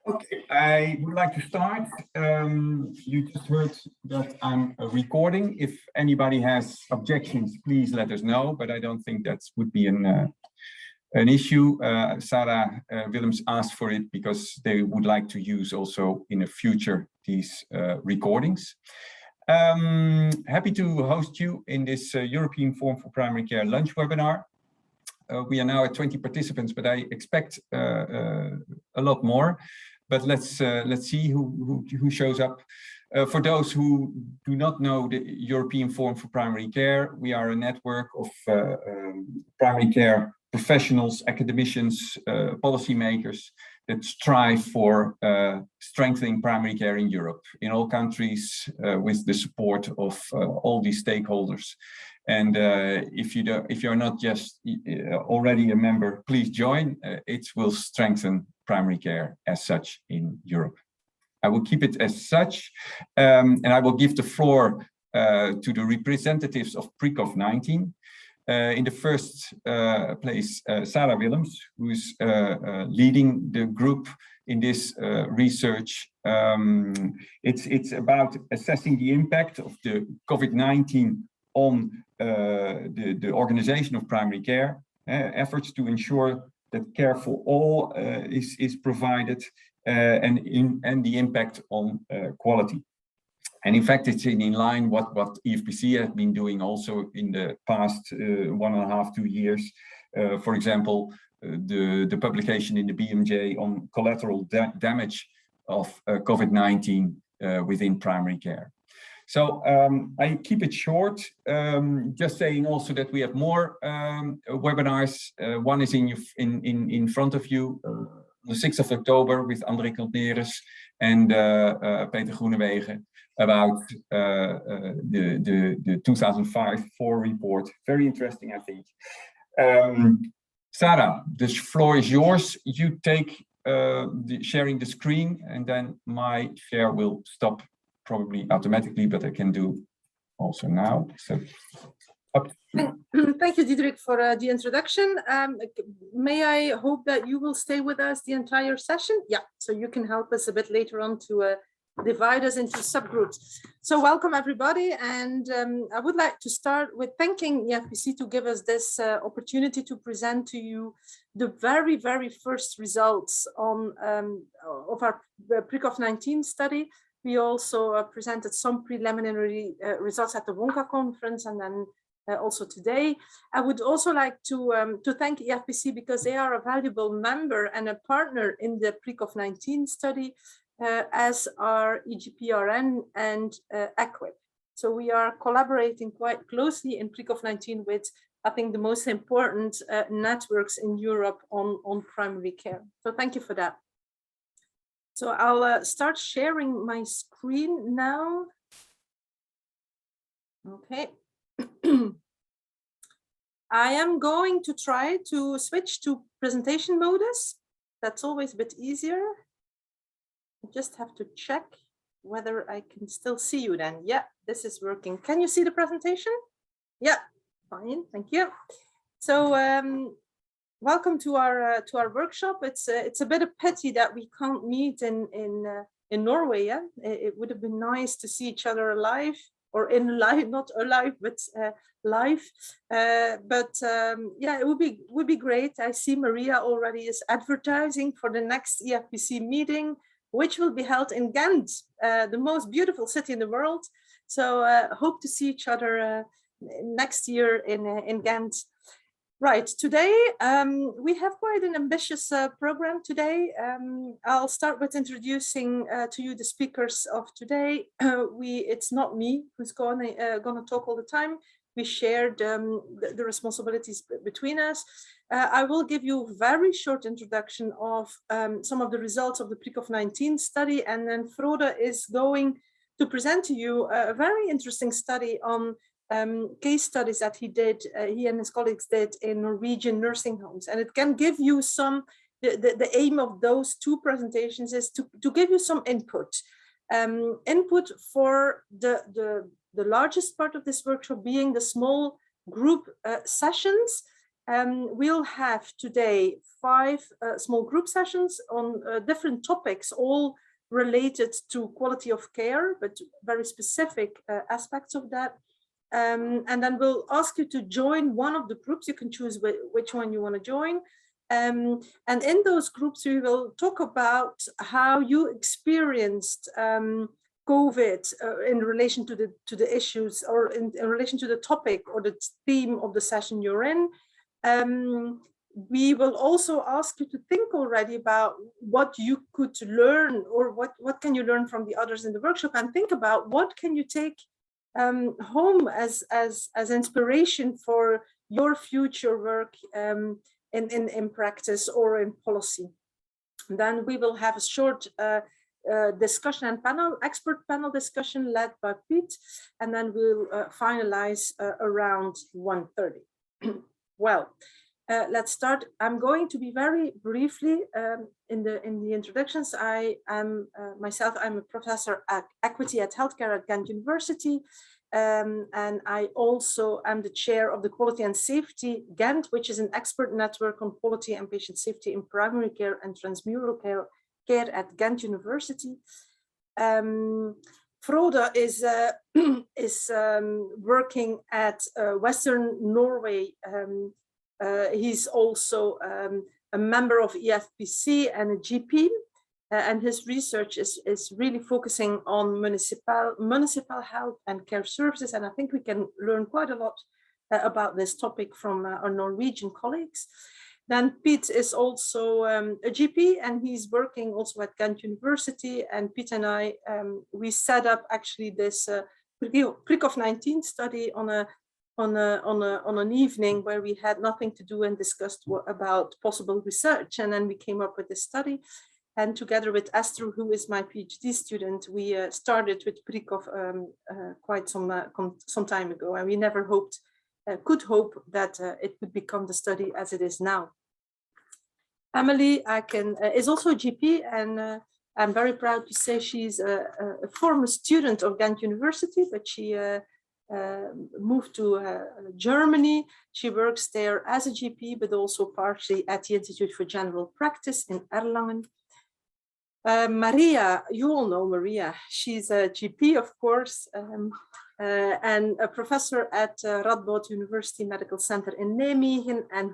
Okay, I would like to start. You just heard that I'm recording. If anybody has objections, please let us know, but I don't think that would be an issue. Sarah Willems asked for it because they would like to use also in the future these recordings. Happy to host you in this European Forum for Primary Care lunch webinar. We are now at 20 participants, but I expect a lot more. But let's see who shows up. For those who do not know the European Forum for Primary Care, we are a network of primary care professionals, academicians, policymakers that strive for strengthening primary care in Europe, in all countries, with the support of all these stakeholders. And if you're not just already a member, please join. It will strengthen primary care as such in Europe. I will keep it as such, and I will give the floor to the representatives of PRICOV-19. In the first place, Sarah Willems, who is leading the group in this research. It's about assessing the impact of the COVID-19 on the organization of primary care, efforts to ensure that care for all is provided, and the impact on quality. And in fact, it's in line what EFPC has been doing also in the past 1.5 to 2 years. For example, the publication in the BMJ on collateral damage of COVID-19 within primary care. So I keep it short, just saying also that we have more webinars. One is in front of you, the 6th of October with André Kantneres and Peter Groenewegen about the 2005-4 report. Very interesting, I think. Sarah, the floor is yours. You take sharing the screen, and then my share will stop probably automatically, but I can do also now. So, up. Thank you, Diederik, for the introduction. May I hope that you will stay with us the entire session? Yeah, so you can help us a bit later on to divide us into subgroups. So welcome, everybody. And I would like to start with thanking EFPC to give us this opportunity to present to you the very, very first results on of our PRICOV-19 study. We also presented some preliminary results at the WONCA conference, and then also today. I would also like to thank EFPC because they are a valuable member and a partner in the PRICOV-19 study, as are EGPRN and EQUIP. So we are collaborating quite closely in PRICOV-19 with, I think, the most important networks in Europe on primary care. So thank you for that. So I'll start sharing my screen now. Okay. I am going to try to switch to presentation modus. That's always a bit easier. I just have to check whether I can still see you then. Yeah, this is working. Can you see the presentation? Yeah, fine, thank you. So welcome to our workshop. It's a bit of pity that we can't meet in Norway. Yeah, it would have been nice to see each other alive, or in live, not alive, but live. Yeah, it would be great. I see Maria already is advertising for the next EFPC meeting, which will be held in Ghent, the most beautiful city in the world. So hope to see each other next year in Ghent. Right, today we have quite an ambitious program today. I'll start with introducing to you the speakers of today. It's not me who's gonna talk all the time. We shared the responsibilities between us. I will give you a very short introduction of some of the results of the PRICOV-19 study, and then Frode is going to present to you a very interesting study on case studies that he and his colleagues did in Norwegian nursing homes. And it can give you some, the aim of those two presentations is to give you some input. Input for the largest part of this workshop being the small group sessions, We'll have today 5 small group sessions on different topics, all related to quality of care, but very specific aspects of that. And then we'll ask you to join one of the groups. You can choose which one you want to join. And in those groups, we will talk about how you experienced COVID in relation to the issues, or in relation to the topic or the theme of the session you're in. We will also ask you to think already about what you could learn, or what can you learn from the others in the workshop, and think about what can you take home as inspiration for your future work in practice or in policy. And then we will have a short discussion and expert panel discussion led by Pete, and then we'll finalize around 1:30. Well, let's start. I'm going to be very briefly in the introductions. I am myself, I'm a professor at equity at healthcare at Ghent University. And I also am the chair of the Quality and Safety Ghent, which is an expert network on quality and patient safety in primary care and transmural care at Ghent University. Frode is working at Western Norway. He's also a member of EFPC and a GP. And his research is really focusing on municipal health and care services. And I think we can learn quite a lot about this topic from our Norwegian colleagues. Then Pete is also a GP, and he's working also at Ghent University. And Pete and I, we set up actually this PRICOV-19 study on an evening where we had nothing to do and discussed about possible research. And then we came up with this study. And together with Esther, who is my PhD student, we started with PRICOV quite some time ago, and we never could hope that it would become the study as it is now. Emily is also a GP, and I'm very proud to say she's a former student of Ghent University, but she moved to Germany. She works there as a GP, but also partially at the Institute for General Practice in Erlangen. Maria, you all know Maria. She's a GP, of course, and a professor at Radboud University Medical Center in Nijmegen, and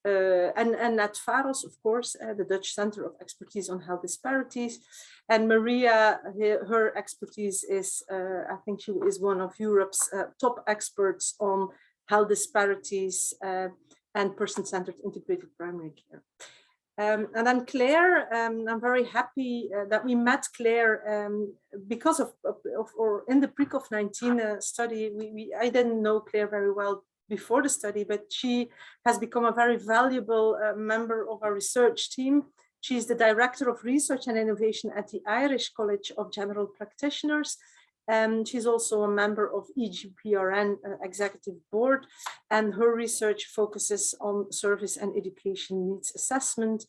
and at VAROS, of course, the Dutch Center of Expertise on Health Disparities. And Maria, her expertise is, I think she is one of Europe's top experts on health disparities and person-centered integrated primary care. And then Claire, I'm very happy that we met Claire because or in the PRICOV-19 study. I didn't know Claire very well before the study, but she has become a very valuable member of our research team. She's the Director of Research and Innovation at the Irish College of General Practitioners. She's also a member of EGPRN Executive Board, and her research focuses on service and education needs assessment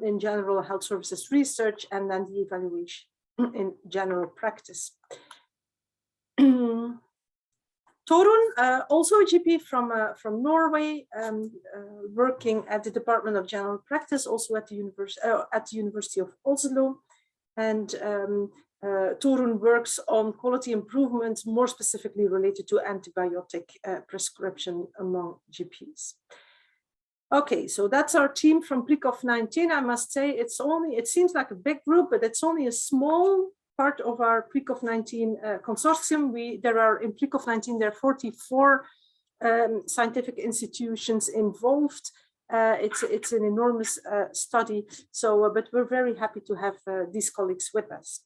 in general health services research, and then the evaluation in general practice. Torun, also a GP from Norway, working at the Department of General Practice, also at the University of Oslo, and Torun works on quality improvements, more specifically related to antibiotic prescription among GPs. Okay, so that's our team from PRICOV-19. I must say it seems like a big group, but it's only a small part of our PRICOV-19 consortium. There are in PRICOV-19, there are 44 scientific institutions involved. It's an enormous study, so but we're very happy to have these colleagues with us.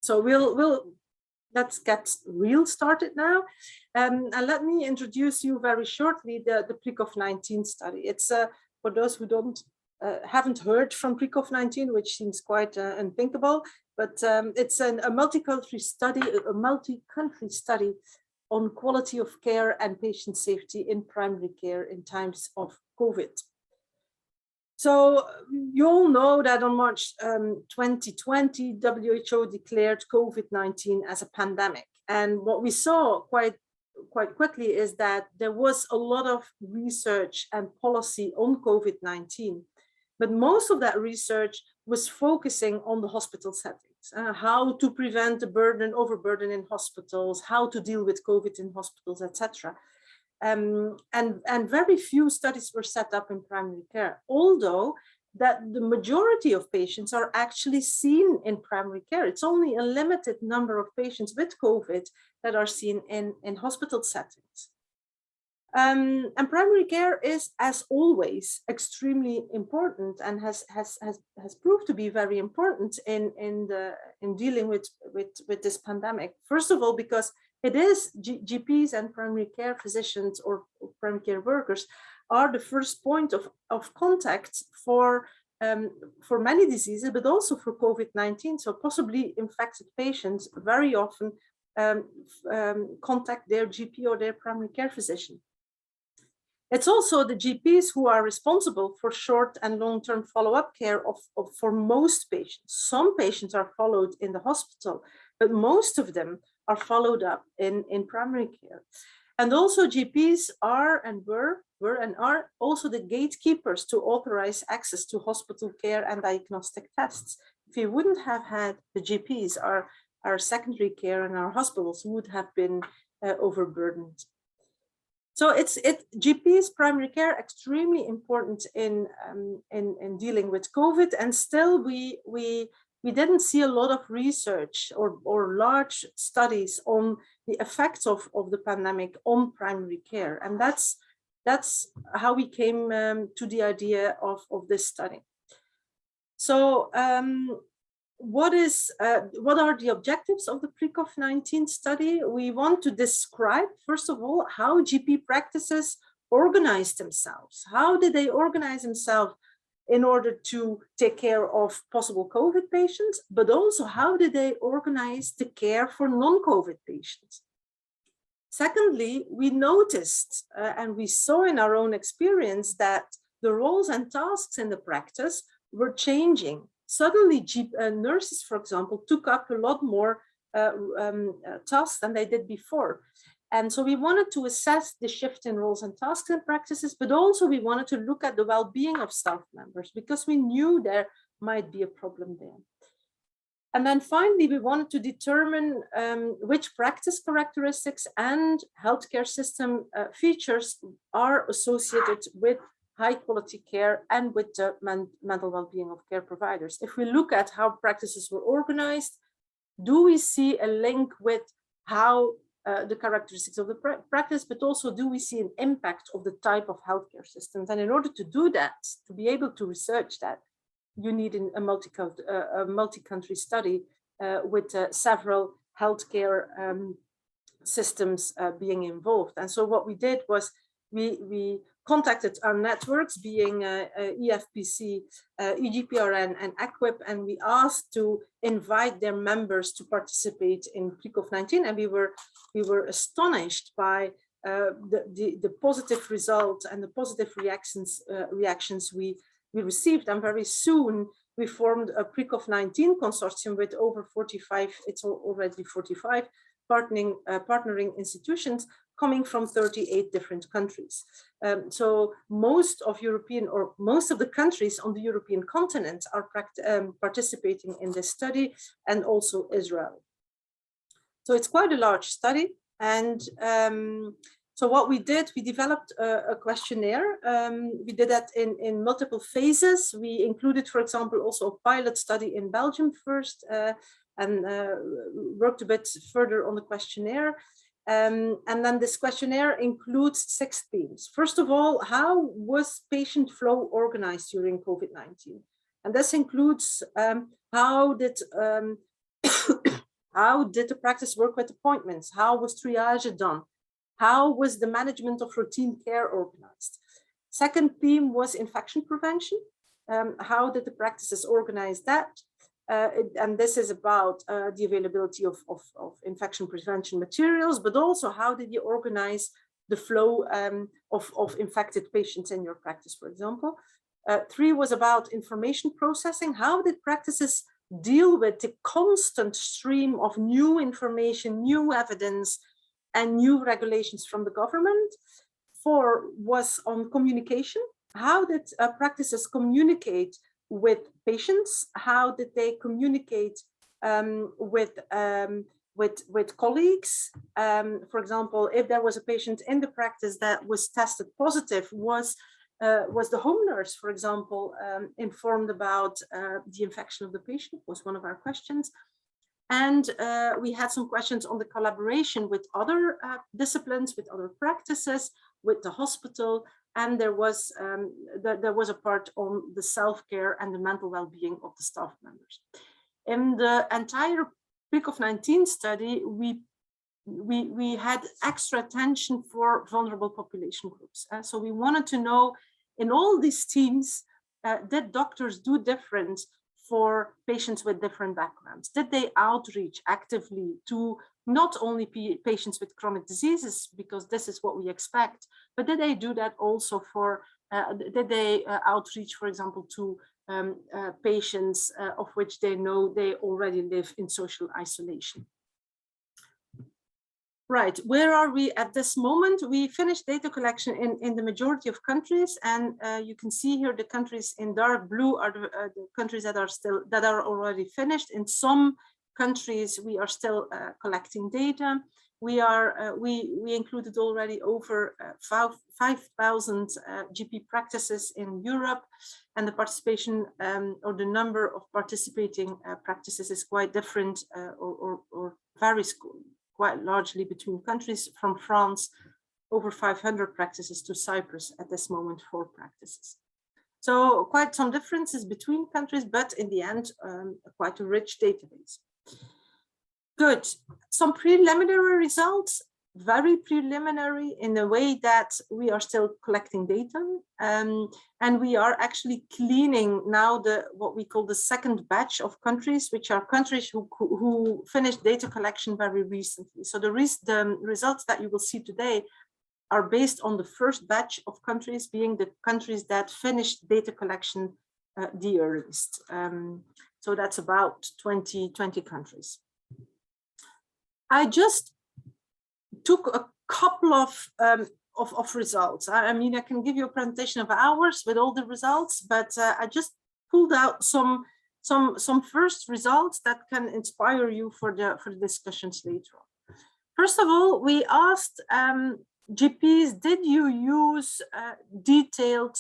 So let's get real started now. And let me introduce you very shortly the PRICOV-19 study. It's for those who haven't heard from PRICOV-19, which seems quite unthinkable, but it's a multi-country study on quality of care and patient safety in primary care in times of COVID. So you all know that on March 2020, WHO declared COVID-19 as a pandemic. And what we saw quite quite quickly is that there was a lot of research and policy on COVID-19, but most of that research was focusing on the hospital settings, how to prevent the overburden in hospitals, how to deal with COVID in hospitals, etc. And very few studies were set up in primary care, although that the majority of patients are actually seen in primary care. It's only a limited number of patients with COVID that are seen in hospital settings. And primary care is, as always, extremely important and has proved to be very important in dealing with this pandemic. First of all, because it is GPs and primary care physicians or primary care workers are the first point of contact for many diseases, but also for COVID-19. So possibly infected patients very often contact their GP or their primary care physician. It's also the GPs who are responsible for short and long-term follow-up care for most patients. Some patients are followed in the hospital, but most of them are followed up in primary care. And also GPs are and were and are also the gatekeepers to authorize access to hospital care and diagnostic tests. If we wouldn't have had the GPs, our secondary care and our hospitals would have been overburdened. So GPs, primary care, extremely important in dealing with COVID, and still we didn't see a lot of research or large studies on the effects of the pandemic on primary care, and that's how we came to the idea of this study. So what are the objectives of the PRICOV-19 study? We want to describe, first of all, how GP practices organize themselves. How did they organize themselves in order to take care of possible COVID patients, but also how did they organize the care for non-COVID patients? Secondly, we noticed and we saw in our own experience that the roles and tasks in the practice were changing. Suddenly, nurses, for example, took up a lot more tasks than they did before. And so we wanted to assess the shift in roles and tasks and practices, but also we wanted to look at the well-being of staff members because we knew there might be a problem there. And then finally, we wanted to determine which practice characteristics and healthcare system features are associated with high quality care and with the mental well-being of care providers. If we look at how practices were organized, do we see a link with how the characteristics of the practice, but also do we see an impact of the type of healthcare systems? And in order to do that, to be able to research that, you need a multi-country study with several healthcare systems being involved. And so what we did was we contacted our networks, being EFPC, EGPRN, and EQUIP, and we asked to invite their members to participate in PRICOV-19, and we were astonished by the positive results and the positive reactions we received. And very soon we formed a PRICOV-19 consortium with over 45, it's already 45 partnering institutions coming from 38 different countries. So most of the countries on the European continent are participating in this study, and also Israel. So it's quite a large study. And so what we did, we developed a questionnaire. We did that in multiple phases. We included, for example, also a pilot study in Belgium first, and worked a bit further on the questionnaire. And then this questionnaire includes 6 themes. First of all, how was patient flow organized during COVID-19? And this includes how did the practice work with appointments? How was triage done? How was the management of routine care organized? Second theme was infection prevention. How did the practices organize that? And this is about the availability of infection prevention materials, but also how did you organize the flow of infected patients in your practice, for example. 3 was about information processing. How did practices deal with the constant stream of new information, new evidence, and new regulations from the government. 4 was on communication. How did practices communicate with patients? How did they communicate with colleagues? For example, if there was a patient in the practice that was tested positive, was the home nurse, for example, informed about the infection of the patient? Was one of our questions. And we had some questions on the collaboration with other disciplines, with other practices, with the hospital, and there was a part on the self-care and the mental well-being of the staff members. In the entire PRICOV-19 study, we had extra attention for vulnerable population groups. So we wanted to know, in all these teams, did doctors do different for patients with different backgrounds? Did they outreach actively to not only patients with chronic diseases, because this is what we expect, but did they do that also for, did they outreach, for example, to patients of which they know they already live in social isolation? Right, where are we at this moment? We finished data collection in the majority of countries, and you can see here the countries in dark blue are the countries that are already finished. In some countries, we are still collecting data. We included already over 5,000 GP practices in Europe, and the participation or the number of participating practices is quite different or varies quite largely between countries. From France, over 500 practices, to Cyprus at this moment, 4 practices. So quite some differences between countries, but in the end, quite a rich database. Good. Some preliminary results, very preliminary in a way that we are still collecting data, and we are actually cleaning now what we call the second batch of countries, which are countries who finished data collection very recently. So the results that you will see today are based on the first batch of countries, being the countries that finished data collection the earliest. So that's about 20 countries. I just took a couple of results. I mean, I can give you a presentation of hours with all the results, but I just pulled out some first results that can inspire you for the discussions later on. First of all, we asked GPs, did you use detailed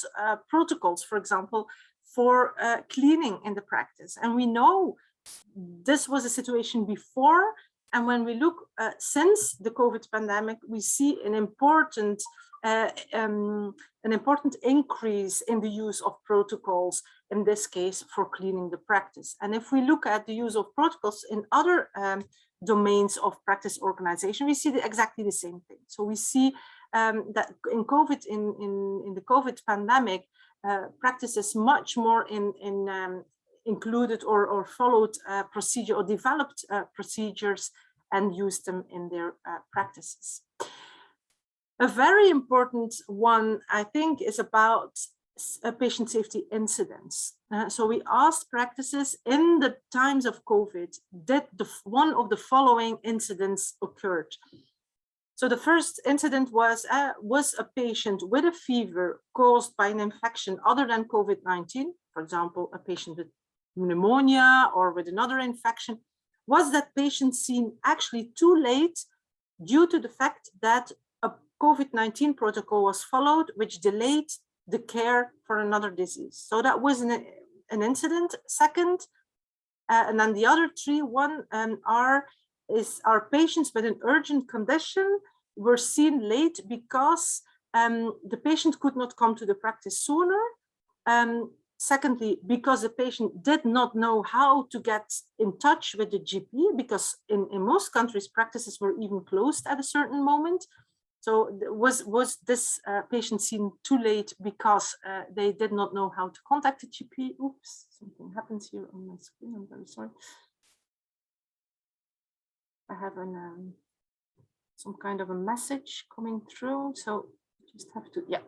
protocols, for example, for cleaning in the practice? And we know this was a situation before. And when we look since the COVID pandemic, we see an important increase in the use of protocols, in this case, for cleaning the practice. And if we look at the use of protocols in other domains of practice organization, we see exactly the same thing. So we see that in COVID, in the COVID pandemic, practices much more included or followed procedure or developed procedures and used them in their practices. A very important one, I think, is about patient safety incidents. So we asked practices in the times of COVID, did one of the following incidents occurred? So the first incident was a patient with a fever caused by an infection other than COVID-19, for example, a patient with pneumonia or with another infection. Was that patient seen actually too late due to the fact that a COVID-19 protocol was followed, which delayed the care for another disease? So that was an incident. Second, and then the other three, one are patients with an urgent condition were seen late because the patient could not come to the practice sooner. Secondly, because the patient did not know how to get in touch with the GP, because in most countries, practices were even closed at a certain moment. So was this patient seen too late because they did not know how to contact the GP? Oops, something happens here on my screen, I'm very sorry. I have some kind of a message coming through, so just have to, yeah,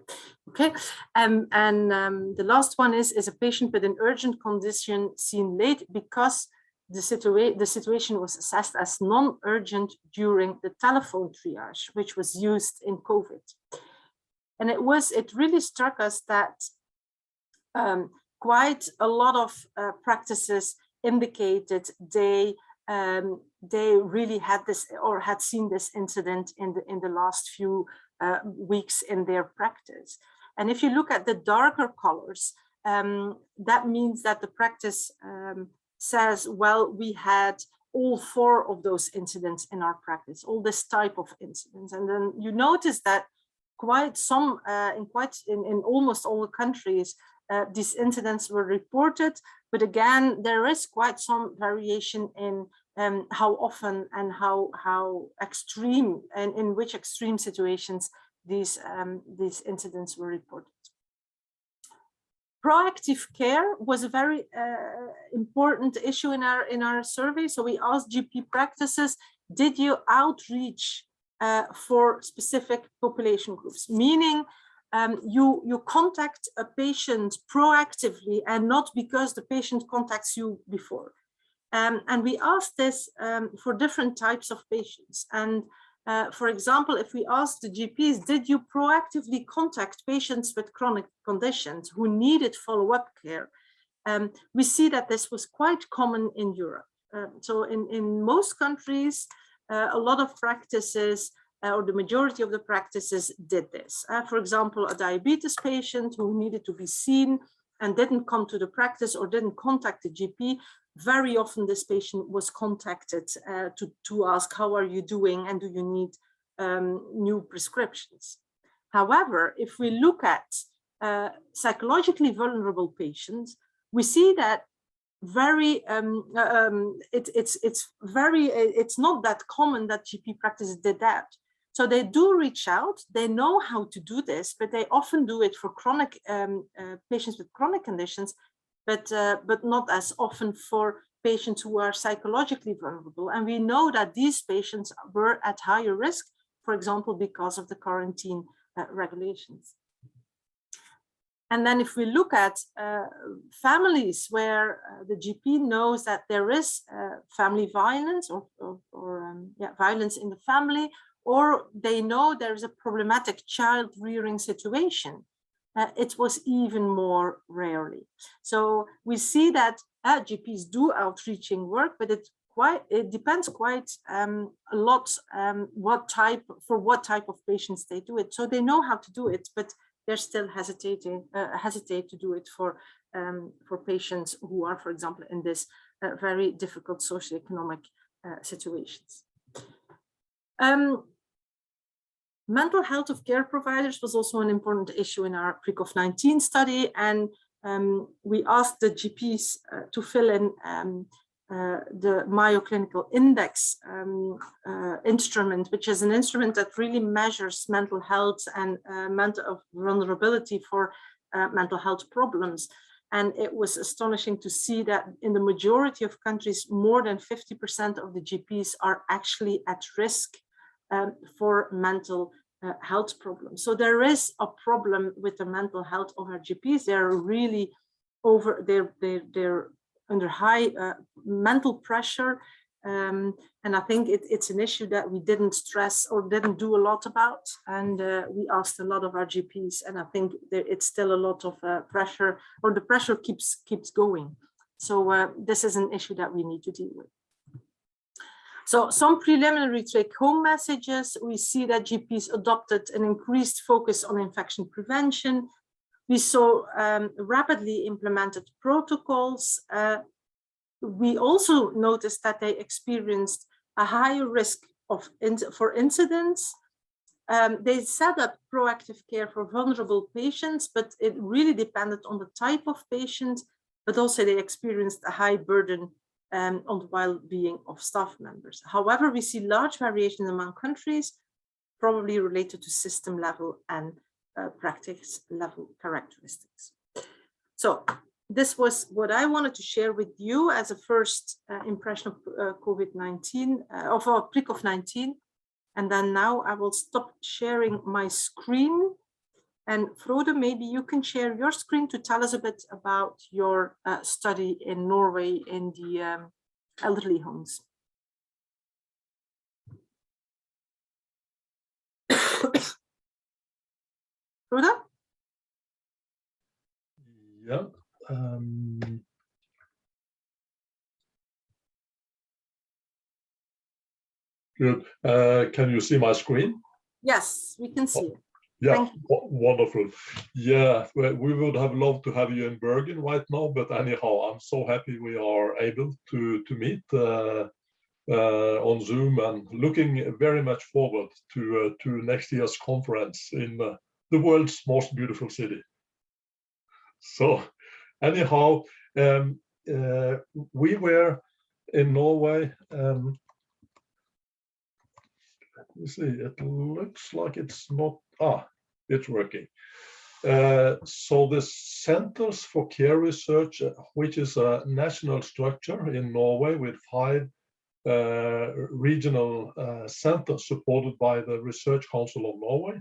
okay. The last one is a patient with an urgent condition seen late because the situation was assessed as non-urgent during the telephone triage, which was used in COVID. And it really struck us that quite a lot of practices indicated they really had this or had seen this incident in the last few weeks in their practice. And if you look at the darker colors, that means that the practice says, well, we had all 4 of those incidents in our practice, all this type of incidents. And then you notice that quite some, in almost all the countries, these incidents were reported. But again, there is quite some variation in how often and how extreme and in which extreme situations these incidents were reported. Proactive care was a very important issue in our survey. So we asked GP practices, did you outreach for specific population groups? Meaning you contact a patient proactively and not because the patient contacts you before. And we asked this for different types of patients. And for example, if we ask the GPs, did you proactively contact patients with chronic conditions who needed follow-up care? We see that this was quite common in Europe. So in most countries, a lot of practices or the majority of the practices did this. For example, a diabetes patient who needed to be seen and didn't come to the practice or didn't contact the GP, very often this patient was contacted to ask, how are you doing and do you need new prescriptions? However, if we look at psychologically vulnerable patients, we see that it's not that common that GP practices did that. So they do reach out, they know how to do this, but they often do it for chronic patients with chronic conditions, but not as often for patients who are psychologically vulnerable. And we know that these patients were at higher risk, for example, because of the quarantine regulations. And then if we look at families where the GP knows that there is family violence or violence in the family, or they know there's a problematic child rearing situation, it was even more rarely. So we see that GPs do outreaching work, but it depends quite a lot what type of patients they do it. So they know how to do it, but they're still hesitate to do it for patients who are, for example, in this very difficult socioeconomic situations. Mental health of care providers was also an important issue in our PRICOV-19 study, and we asked the GPs to fill in the Mayo Clinical Index instrument, which is an instrument that really measures mental health and mental vulnerability for mental health problems. And it was astonishing to see that in the majority of countries, more than 50% of the GPs are actually at risk for mental health problems. So there is a problem with the mental health of our GPs. They're really they're under high mental pressure. And I think it's an issue that we didn't stress or didn't do a lot about. And we asked a lot of our GPs, and I think it's still a lot of pressure, or the pressure keeps going. So this is an issue that we need to deal with. So some preliminary take-home messages. We see that GPs adopted an increased focus on infection prevention. We saw rapidly implemented protocols. We also noticed that they experienced a higher risk for incidents. They set up proactive care for vulnerable patients, but it really depended on the type of patient, but also they experienced a high burden on the well-being of staff members. However, we see large variation among countries, probably related to system level and practice level characteristics. So this was what I wanted to share with you as a first impression of COVID-19, of PRICOV-19. And then now I will stop sharing my screen. And Frode, maybe you can share your screen to tell us a bit about your study in Norway in the elderly homes. Rhoda? Yeah. Good. Can you see my screen? Yes, we can see it. Yeah, wonderful. Yeah, we would have loved to have you in Bergen right now, but anyhow, I'm so happy we are able to meet on Zoom, and looking very much forward to next year's conference in the world's most beautiful city. So anyhow, we were in Norway. Let me see, it looks like it's not, it's working. So the Centers for Care Research, which is a national structure in Norway with 5 regional centers supported by the Research Council of Norway,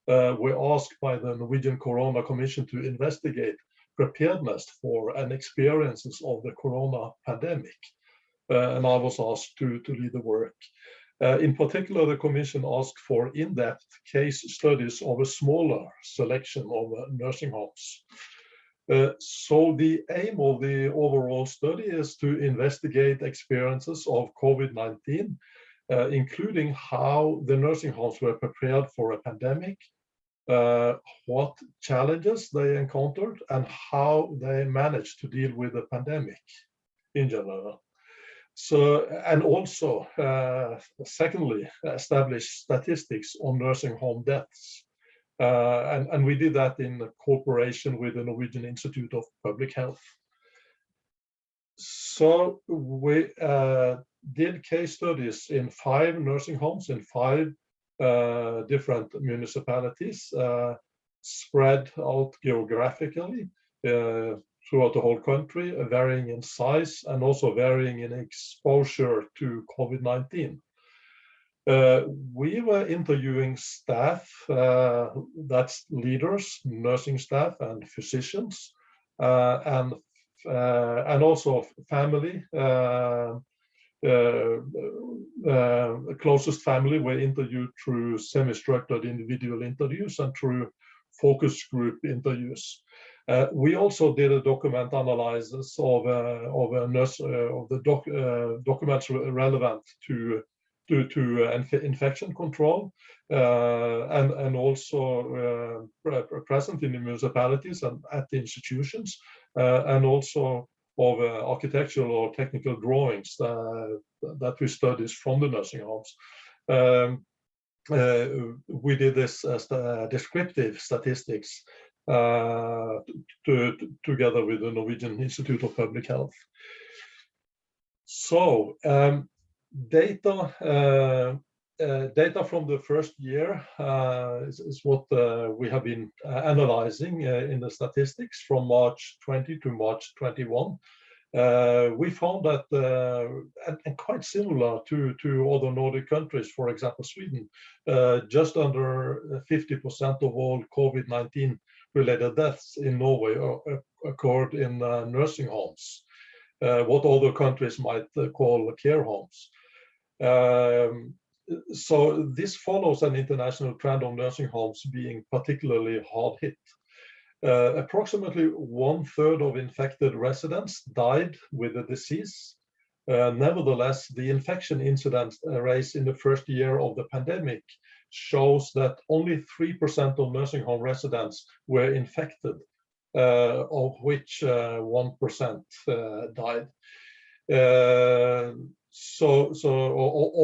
were asked by the Norwegian Corona Commission to investigate preparedness for and experiences of the corona pandemic. And I was asked to lead the work. In particular, the Commission asked for in-depth case studies of a smaller selection of nursing homes. So the aim of the overall study is to investigate experiences of COVID-19, including how the nursing homes were prepared for a pandemic, what challenges they encountered, and how they managed to deal with the pandemic in general. So, and also, secondly, establish statistics on nursing home deaths. And we did that in cooperation with the Norwegian Institute of Public Health. So we did case studies in 5 nursing homes in 5 different municipalities, spread out geographically throughout the whole country, varying in size and also varying in exposure to COVID-19. We were interviewing staff, that's leaders, nursing staff and physicians, and also family, closest family were interviewed through semi-structured individual interviews and through focus group interviews. We also did a document analysis of the documents relevant to infection control, and also present in the municipalities and at the institutions, and also of architectural or technical drawings that we studied from the nursing homes. We did this descriptive statistics together with the Norwegian Institute of Public Health. So data from the first year is what we have been analyzing in the statistics from March 20 to March 21. We found that, and quite similar to other Nordic countries, for example, Sweden, just under 50% of all COVID-19 related deaths in Norway occurred in nursing homes, what other countries might call care homes. So this follows an international trend of nursing homes being particularly hard hit. Approximately 1/3 of infected residents died with the disease. Nevertheless, the infection incidence rate in the first year of the pandemic shows that only 3% of nursing home residents were infected, of which 1% died. Or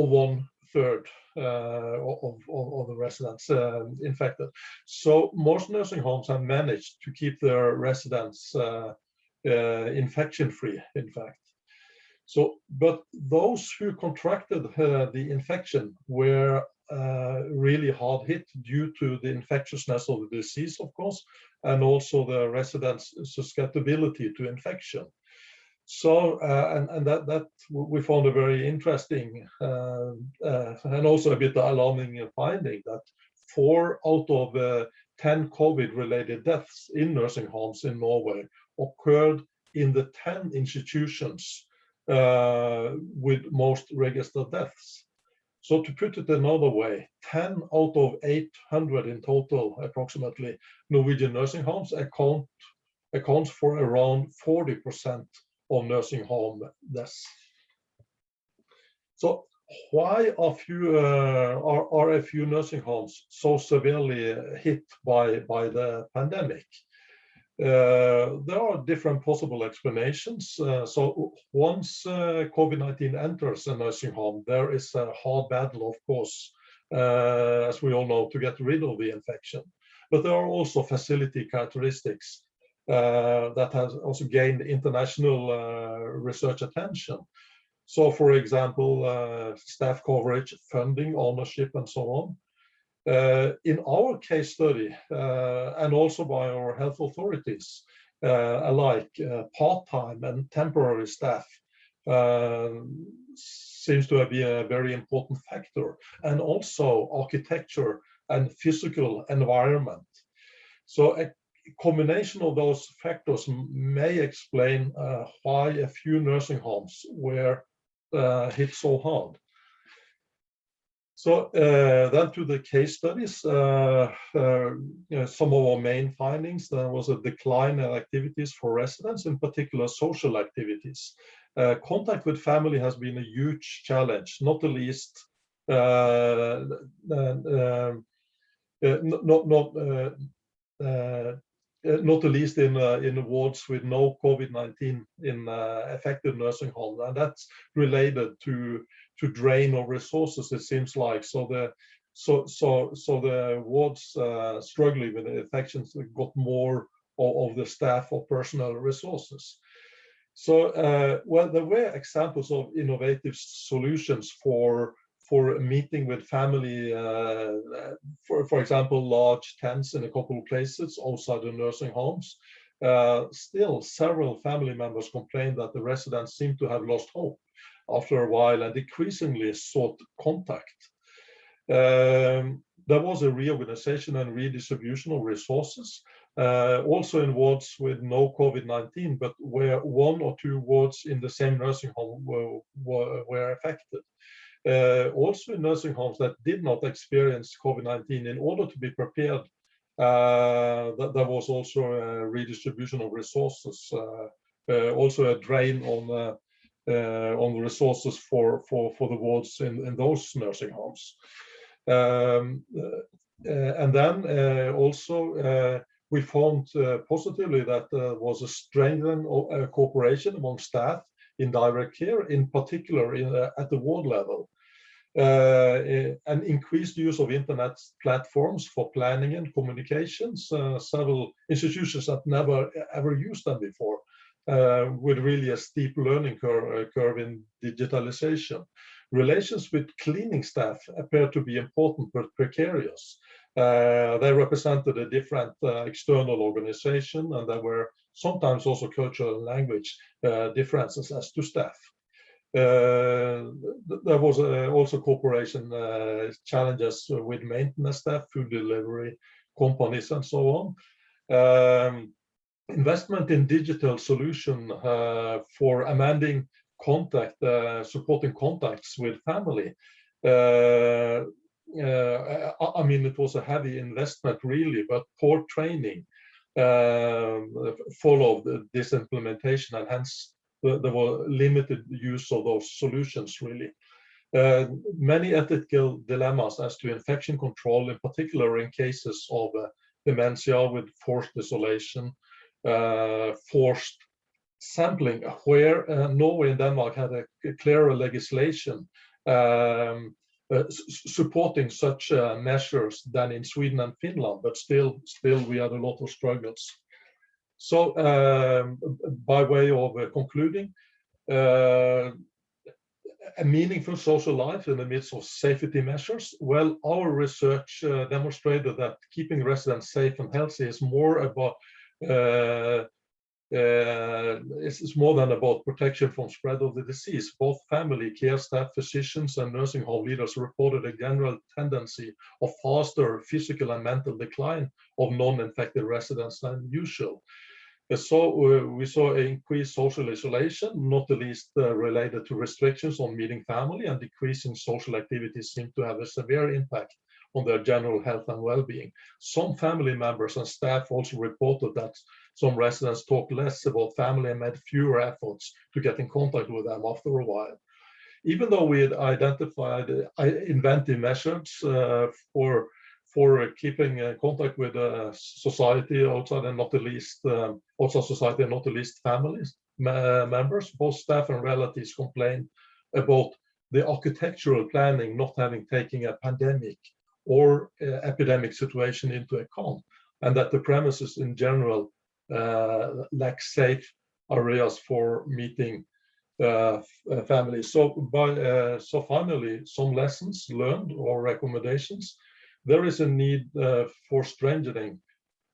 1/3 of the residents infected. So most nursing homes have managed to keep their residents infection-free, in fact. So, but those who contracted the infection were really hard hit due to the infectiousness of the disease, of course, and also the residents' susceptibility to infection. So, and that we found a very interesting and also a bit alarming finding that 4 out of 10 COVID-related deaths in nursing homes in Norway occurred in the 10 institutions with most registered deaths. So to put it another way, 10 out of 800 in total, approximately, Norwegian nursing homes accounts for around 40% of nursing home deaths. So why are a few nursing homes so severely hit by the pandemic? There are different possible explanations. So once COVID-19 enters a nursing home, there is a hard battle, of course, as we all know, to get rid of the infection. But there are also facility characteristics that has also gained international research attention. So, for example, staff coverage, funding, ownership, and so on. In our case study, and also by our health authorities alike, part-time and temporary staff seems to be a very important factor, and also architecture and physical environment. So a combination of those factors may explain why a few nursing homes were hit so hard. So then to the case studies, some of our main findings, there was a decline in activities for residents, in particular social activities. Contact with family has been a huge challenge, not the least not the least in wards with no COVID-19 in affected nursing homes, and that's related to drain of resources. It seems like so the wards struggling with the infections got more of the staff or personnel resources. So well, there were examples of innovative solutions for meeting with family, for example, large tents in a couple of places outside the nursing homes. Still, several family members complained that the residents seemed to have lost hope after a while and increasingly sought contact. There was a reorganization and redistribution of resources, also in wards with no COVID-19, but where one or two wards in the same nursing home were affected. Also in nursing homes that did not experience COVID-19, in order to be prepared, there was also a redistribution of resources, also a drain on the resources for the wards in those nursing homes. And then also we found positively that there was a strengthened cooperation among staff in direct care, in particular at the ward level. An increased use of internet platforms for planning and communications. Several institutions that never ever used them before, with really a steep learning curve in digitalization. Relations with cleaning staff appear to be important but precarious. They represented a different external organization, and there were sometimes also cultural and language differences as to staff. There was also cooperation challenges with maintenance staff, food delivery companies, and so on. Investment in digital solution for amending contact, supporting contacts with family. I mean, it was a heavy investment really, but poor training followed this implementation, and hence there were limited use of those solutions really. Many ethical dilemmas as to infection control, in particular in cases of dementia with forced isolation, forced sampling, where Norway and Denmark had a clearer legislation supporting such measures than in Sweden and Finland, but still we had a lot of struggles. So by way of concluding, a meaningful social life in the midst of safety measures. Well, our research demonstrated that keeping residents safe and healthy is more about it's more than about protection from spread of the disease. Both family care staff, physicians, and nursing home leaders reported a general tendency of faster physical and mental decline of non-infected residents than usual. We saw increased social isolation, not the least related to restrictions on meeting family, and decreasing social activities seem to have a severe impact on their general health and well-being. Some family members and staff also reported that some residents talked less about family and made fewer efforts to get in contact with them after a while. Even though we had identified inventive measures for keeping contact with society outside, and not the least outside society, and not the least families members, both staff and relatives complained about the architectural planning not having taken a pandemic or epidemic situation into account, and that the premises in general lack safe areas for meeting families. So finally, some lessons learned or recommendations. There is a need for strengthening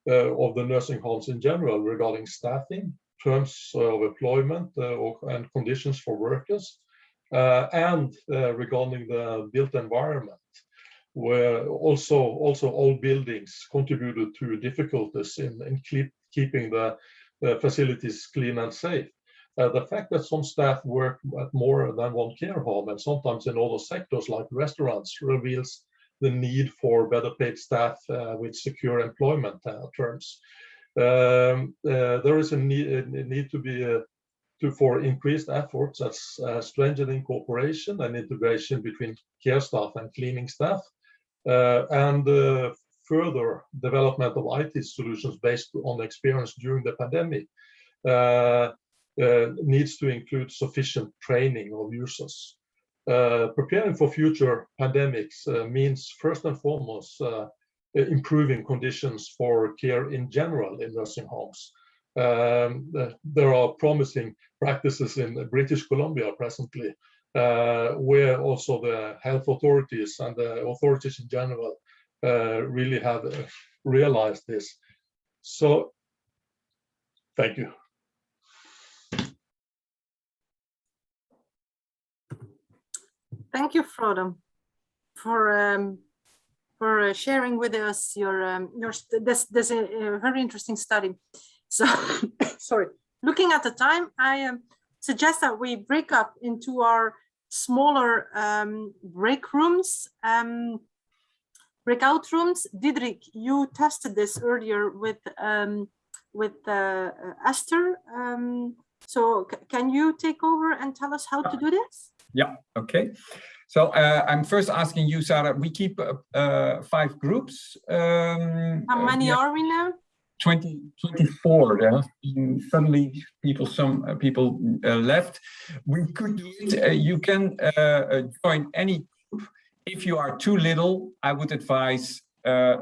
of the nursing homes in general regarding staffing, terms of employment and conditions for workers, and regarding the built environment, where also old buildings contributed to difficulties in keeping the facilities clean and safe. The fact that some staff work at more than one care home, and sometimes in other sectors like restaurants, reveals the need for better paid staff with secure employment terms. There is a need for increased efforts at strengthening cooperation and integration between care staff and cleaning staff, and further development of IT solutions based on experience during the pandemic needs to include sufficient training of users. Preparing for future pandemics means first and foremost improving conditions for care in general in nursing homes. There are promising practices in British Columbia presently, where also the health authorities and the authorities in general really have realized this. So, thank you. Thank you, Frode, for sharing with us this very interesting study. So, sorry. Looking at the time, I suggest that we break up into our smaller break rooms, breakout rooms. Diederik, you tested this earlier with Esther. So can you take over and tell us how to do this? Yeah, okay. So I'm first asking you, Sarah, we keep 5 groups. How many are we now? 24. There have been suddenly some people left. We could do it. You can join any group. If you are too little, I would advise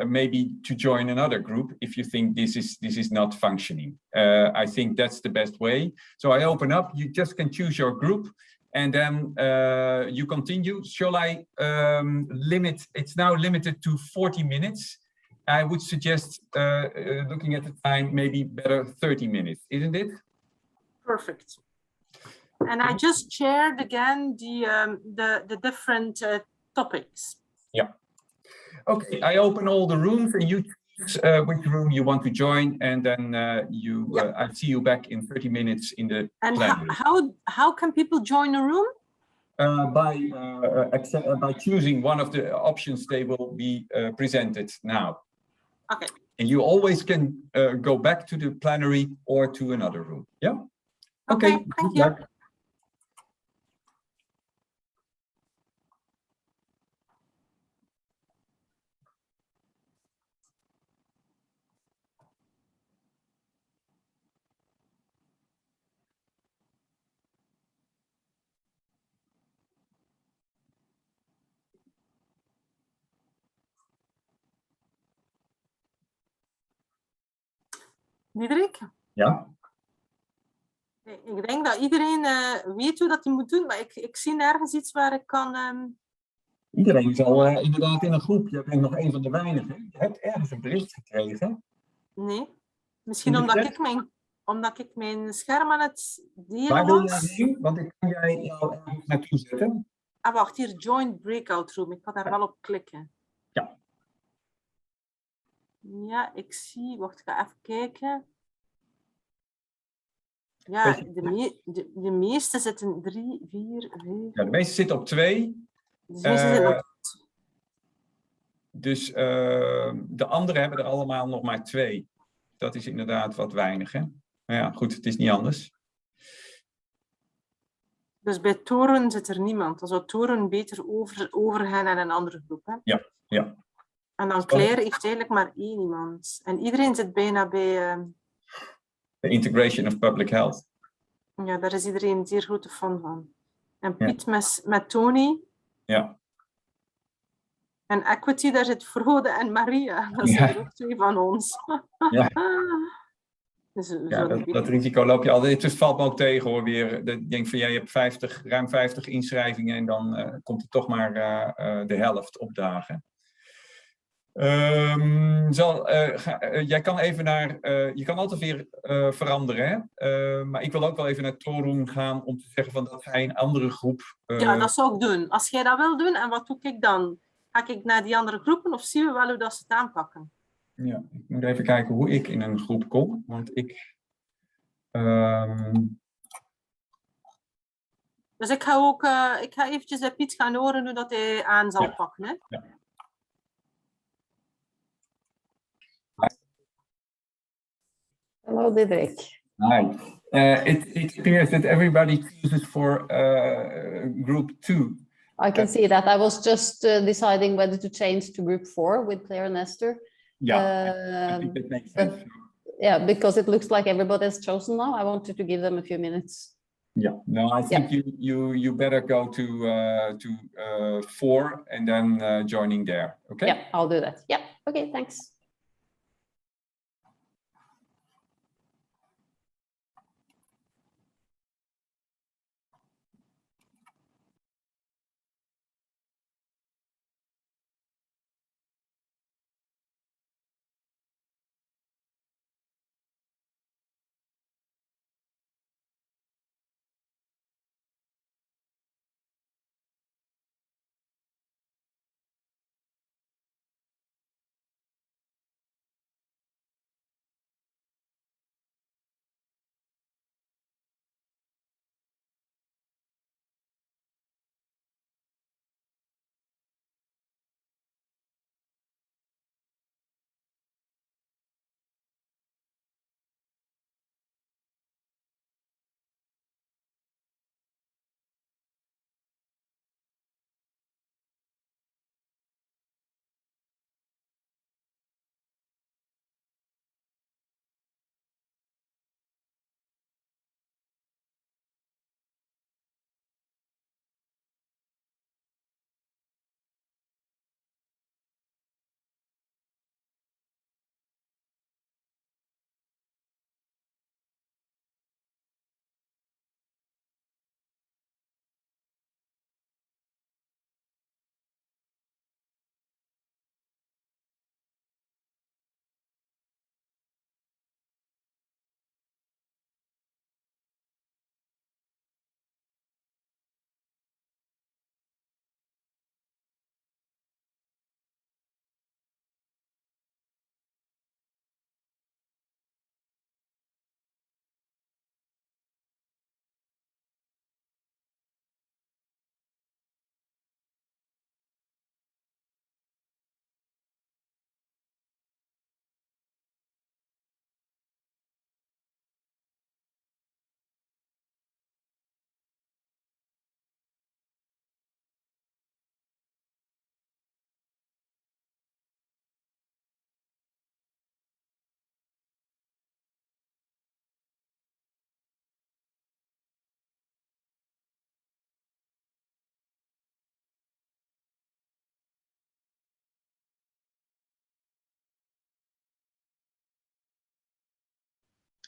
maybe to join another group if you think this is not functioning. I think that's the best way. So I open up. You just can choose your group, and then you continue. Shall I limit? It's now limited to 40 minutes. I would suggest, looking at the time, maybe better 30 minutes, isn't it? Perfect. And I just shared again the different topics. Yeah. Okay, I open all the rooms and you choose which room you want to join, and then I'll see you back in 30 minutes in the plenary. And how can people join a room? By choosing one of the options they will be presented now. Okay. And you always can go back to the plenary or to another room. Yeah. Okay. Thank you. Diederik? Ja? Ik denk dat iedereen weet hoe dat hij moet doen, maar ik zie nergens iets waar ik kan... Iedereen is al inderdaad in een groep. Je bent nog een van de weinigen. Je hebt ergens een bericht gekregen. Nee, misschien omdat ik mijn scherm aan het delen was. Waar wil jij heen? Want ik kan jij jou ergens naartoe zetten. Ah, wacht, hier, join breakout room. Ik ga daar wel op klikken. Ja. Ja, ik zie, wacht, ik ga even kijken. Ja, de meeste zitten 3, 4, 5. Ja, de meeste zitten op 2. De meeste zitten op... Dus de anderen hebben er allemaal nog maar 2. Dat is inderdaad wat weinig, hè? Maar ja, goed, het is niet anders. Dus bij Toren zit er niemand. Dan zou Toren beter overgaan naar een andere groep. Hè? Ja, ja. En dan Claire heeft eigenlijk maar 1 iemand. En iedereen zit bijna bij... The integration of public health. Ja, daar is iedereen een zeer grote fan van. En Piet met Tony. Ja. En Equity, daar zit Frode en Maria. Dat zijn er ook 2 van ons. Ja. Dus Ja, dat risico loop je altijd. Het valt me ook tegen hoor weer. Ik denk van jij hebt ruim 50 inschrijvingen en dan komt er toch maar de helft opdagen. Jij kan even naar, je kan altijd weer veranderen, hè? Maar ik wil ook wel even naar Torun gaan om te zeggen van dat hij een andere groep... Ja, dat zou ik doen. Als jij dat wil doen, en wat doe ik dan? Ga ik naar die andere groepen of zien we wel hoe dat ze het aanpakken? Ja, ik moet even kijken hoe ik in een groep kom, want ik... Dus ik ga eventjes bij Piet gaan horen hoe dat hij aan zal pakken. Hè? Ja. Hello, Diederik. Hi. It appears that everybody chooses for group 2. I can see that. I was just deciding whether to change to group 4 with Claire and Esther. Yeah, I think that makes sense. Yeah, because it looks like everybody has chosen now. I wanted to give them a few minutes. Yeah, no, I think you better go to 4 and then joining there. Okay. Yeah, I'll do that. Yeah. Okay. Thanks.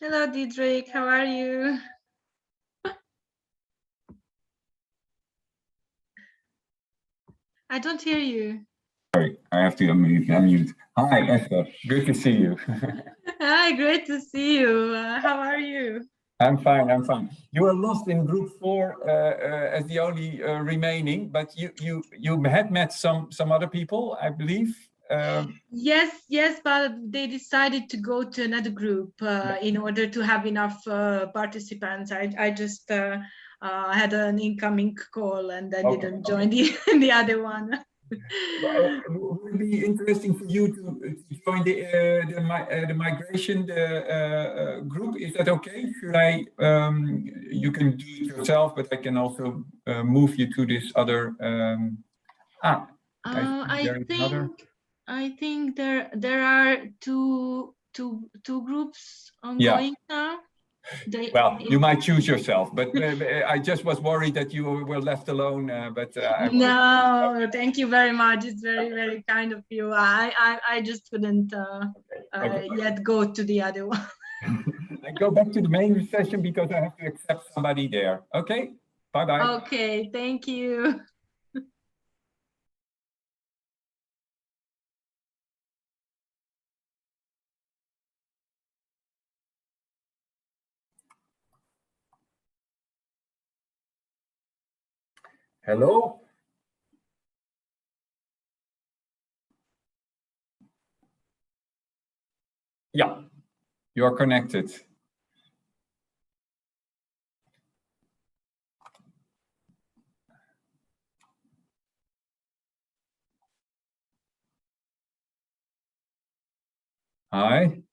Hello, Diederik. How are you? I don't hear you. Sorry, I have to unmute. Hi, Esther. Good to see you. Hi, great to see you. How are you? I'm fine. I'm fine. You are lost in group 4 as the only remaining, but you had met some other people, I believe. Yes, but they decided to go to another group in order to have enough participants. I just had an incoming call and I didn't join the other one. Would it be interesting for you to join the migration group? Is that okay? Should I? You can do it yourself, but I can also move you to this other. I think there are two groups ongoing now. Well, you might choose yourself, but I just was worried that you were left alone. No, thank you very much. It's very kind of you. I just couldn't yet go to the other one. I go back to the main session because I have to accept somebody there. Okay, bye-bye. Okay, thank you. Hello. Yeah, you are connected. Hi.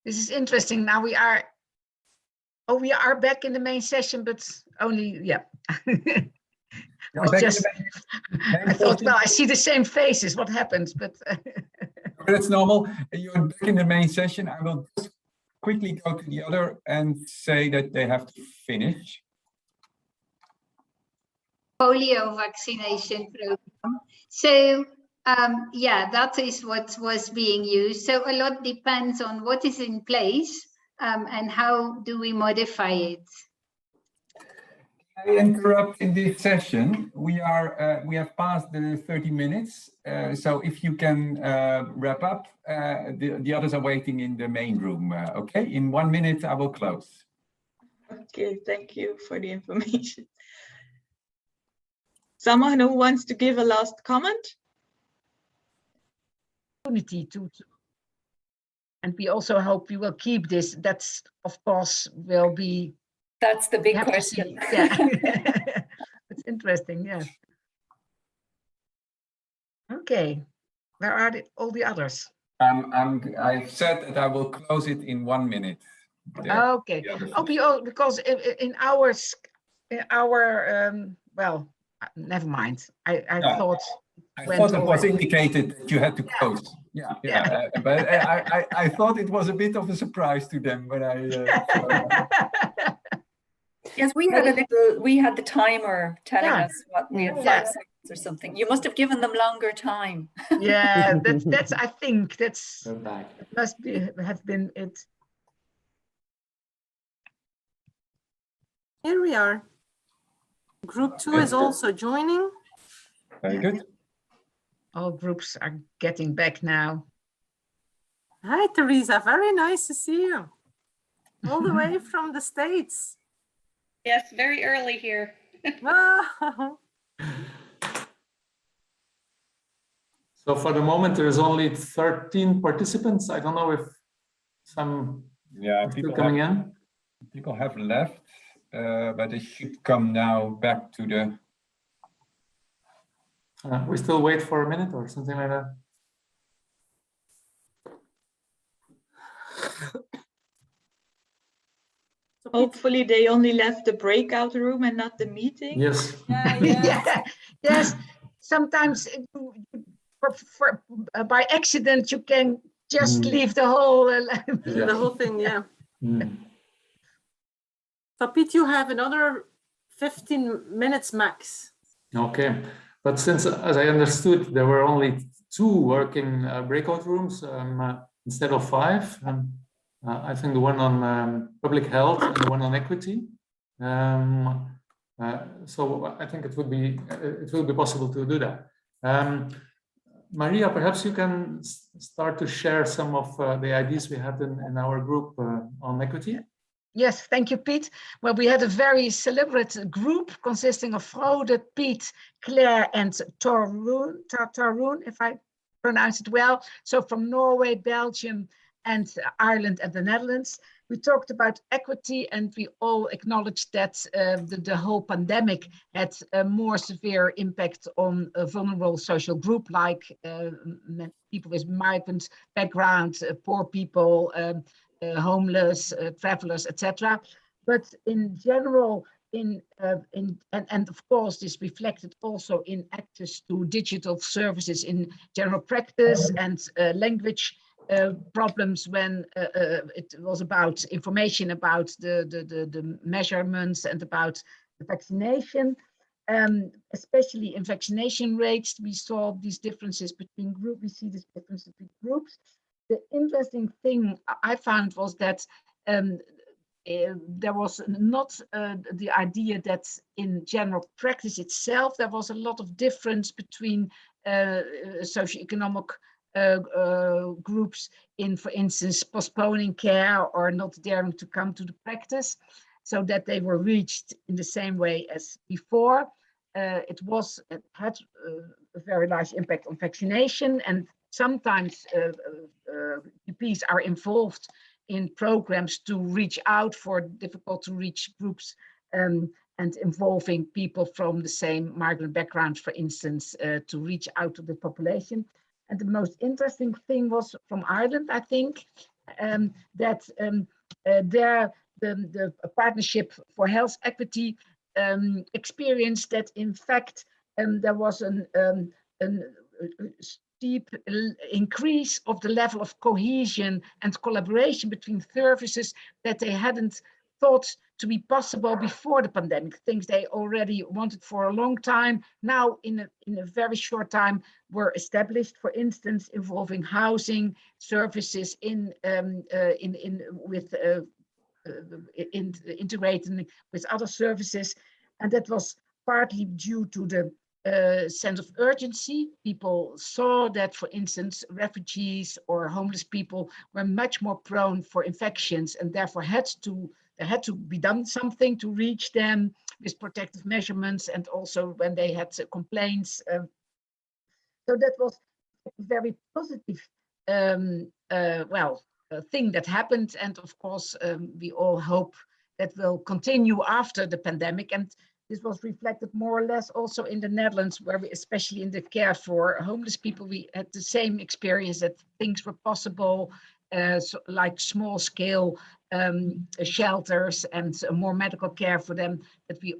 This is interesting. Now we are back in the main session, but only, yeah. I thought, well, I see the same faces. What happened? But that's normal. You're back in the main session. I will just quickly go to the other and say that they have to finish. Polio vaccination program. So yeah, that is what was being used. So a lot depends on what is in place and how do we modify it. I interrupt in this session. We have passed the 30 minutes. So if you can wrap up, the others are waiting in the main room. Okay, in 1 minute I will close. Okay, thank you for the information. Someone who wants to give a last comment? Opportunity to, and we also hope we will keep this. That's, of course, will be. That's the big question. Yeah, it's interesting. Yeah. Okay, where are all the others? I've said that I will close it in 1 minute. Okay. Oh, because in our well, never mind. I thought. I thought it was indicated that you had to close. Yeah. But I thought it was a bit of a surprise to them when I. Yes, we had the timer telling us what we had 5 seconds or something. You must have given them longer time. Yeah, that's. I think that's must have been it. Here we are. Group 2 is also joining. Very good. All groups are getting back now. Hi, Teresa. Very nice to see you. All the way from the States. Yes, very early here. So for the moment, there's only 13 participants. I don't know if some are still coming in. People have left, but they should come now back to the. We still wait for a minute or something like that. Hopefully they only left the breakout room and not the meeting. Yes. Yes. Sometimes by accident you can just leave the whole the whole thing. Yeah. So Piet, you have another 15 minutes max. Okay, but since, as I understood, there were only 2 working breakout rooms instead of 5. I think the one on public health and the one on equity. So I think it will be possible to do that. Maria, perhaps you can start to share some of the ideas we had in our group on equity. Yes, thank you, Piet. Well, we had a very celebrate group consisting of Frode, Piet, Claire, and Tarun, if I pronounce it well. So from Norway, Belgium, and Ireland and the Netherlands. We talked about equity, and we all acknowledged that the whole pandemic had a more severe impact on a vulnerable social group like people with migrant background, poor people, homeless, travelers, etc. But in general, and of course, this reflected also in access to digital services in general practice and language problems when it was about information about the measurements and about the vaccination, especially in vaccination rates. We saw these differences between groups. We see these differences between groups. The interesting thing I found was that there was not the idea that in general practice itself, there was a lot of difference between socioeconomic groups in, for instance, postponing care or not daring to come to the practice, so that they were reached in the same way as before. It had a very large impact on vaccination, and sometimes GPs are involved in programs to reach out for difficult to reach groups and involving people from the same migrant background, for instance, to reach out to the population. And the most interesting thing was from Ireland, I think, the Partnership for Health Equity experienced that in fact there was a steep increase of the level of cohesion and collaboration between services that they hadn't thought to be possible before the pandemic. Things they already wanted for a long time, now in a very short time were established, for instance, involving housing services integrating with other services. And that was partly due to the sense of urgency. People saw that, for instance, refugees or homeless people were much more prone for infections, and therefore there had to be done something to reach them with protective measurements, and also when they had complaints. So that was a very positive thing that happened. And of course, we all hope that will continue after the pandemic. And this was reflected more or less also in the Netherlands, where we, especially in the care for homeless people, we had the same experience that things were possible, like small scale shelters and more medical care for them that we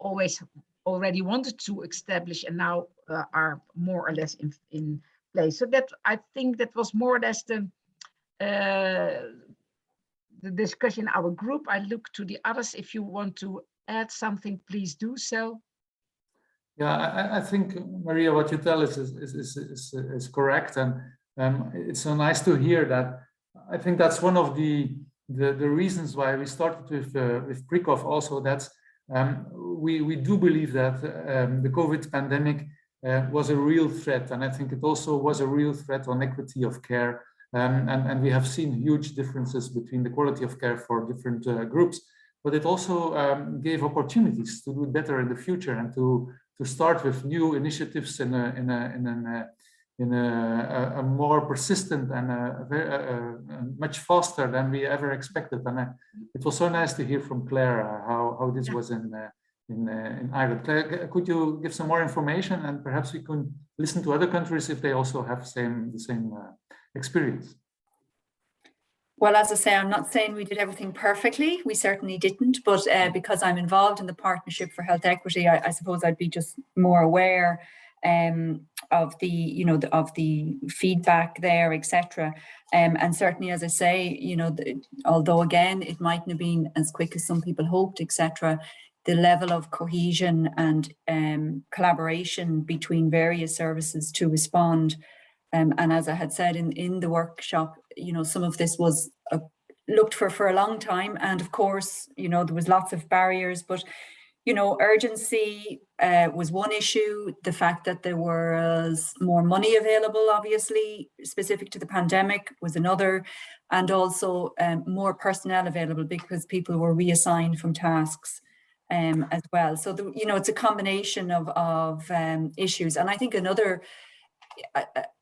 always already wanted to establish and now are more or less in place. So that, I think that was more or less the discussion in our group. I look to the others. If you want to add something, please do so. Yeah, I think, Maria, what you tell is correct, and it's so nice to hear that. I think that's one of the reasons why we started with PRICOV also. That's we do believe that the COVID pandemic was a real threat, and I think it also was a real threat on equity of care, and we have seen huge differences between the quality of care for different groups. But it also gave opportunities to do it better in the future and to start with new initiatives in a more persistent and much faster than we ever expected. And it was so nice to hear from Claire how this was in Ireland. Claire, could you give some more information, and perhaps we can listen to other countries if they also have the same experience? Well, as I say, I'm not saying we did everything perfectly. We certainly didn't, but because I'm involved in the Partnership for Health Equity, I suppose I'd be just more aware of the feedback there, etc. And certainly, as I say, although again it mightn't have been as quick as some people hoped, etc., the level of cohesion and collaboration between various services to respond. And as I had said in the workshop, some of this was looked for a long time. And of course, there was lots of barriers, but, urgency was one issue. The fact that there was more money available, obviously, specific to the pandemic was another. And also more personnel available because people were reassigned from tasks as well. So, it's a combination of issues. And I think another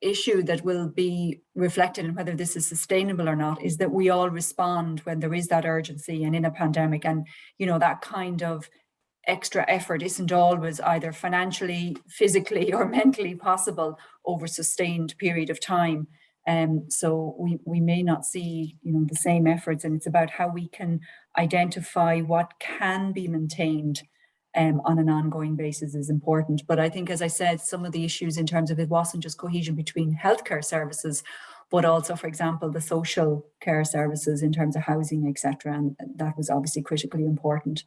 issue that will be reflected in whether this is sustainable or not is that we all respond when there is that urgency and in a pandemic, and that kind of extra effort isn't always either financially, physically or mentally possible over a sustained period of time. So we may not see the same efforts, and it's about how we can identify what can be maintained on an ongoing basis is important. But I think, as I said, some of the issues in terms of it wasn't just cohesion between healthcare services, but also, for example, the social care services in terms of housing, etc. And that was obviously critically important.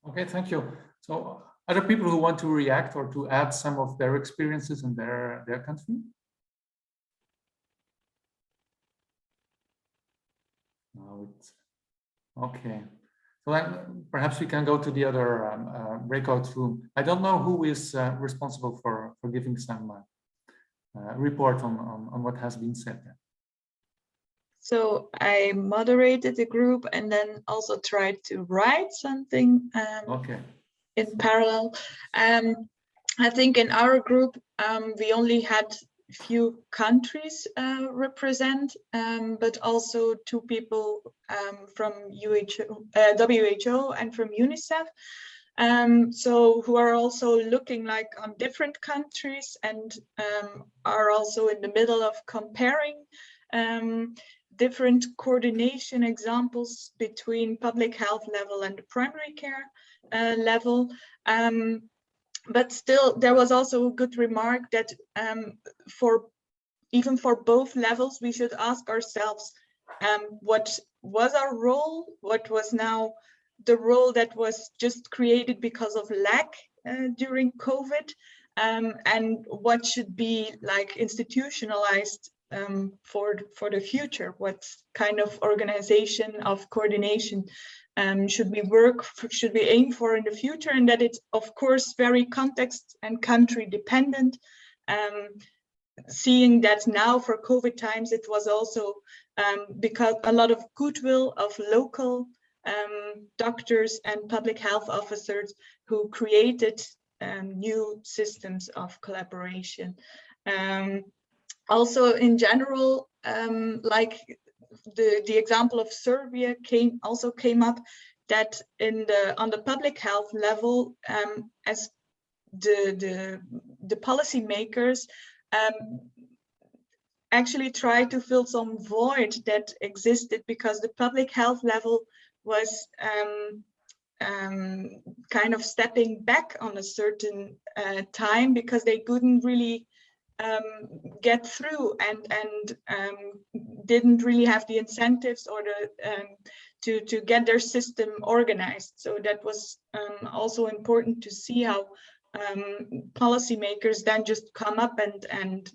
Okay, thank you. So other people who want to react or to add some of their experiences in their country? Okay. So then perhaps we can go to the other breakout room. I don't know who is responsible for giving some report on what has been said there. So I moderated the group and then also tried to write something in parallel. I think in our group, we only had few countries represent, but also two people from WHO and from UNICEF, so who are also looking like on different countries and are also in the middle of comparing different coordination examples between public health level and the primary care level. But still, there was also a good remark that even for both levels, we should ask ourselves what was our role, what was now the role that was just created because of lack during COVID, and what should be like institutionalized for the future. What kind of organization of coordination should we aim for in the future, and that it's of course very context and country dependent. Seeing that now for COVID times, it was also because a lot of goodwill of local doctors and public health officers who created new systems of collaboration. Also in general, like the example of Serbia came up, that on the public health level, as the policymakers actually try to fill some void that existed because the public health level was kind of stepping back on a certain time because they couldn't really get through and didn't really have the incentives or to get their system organized. So that was also important to see how policymakers then just come up and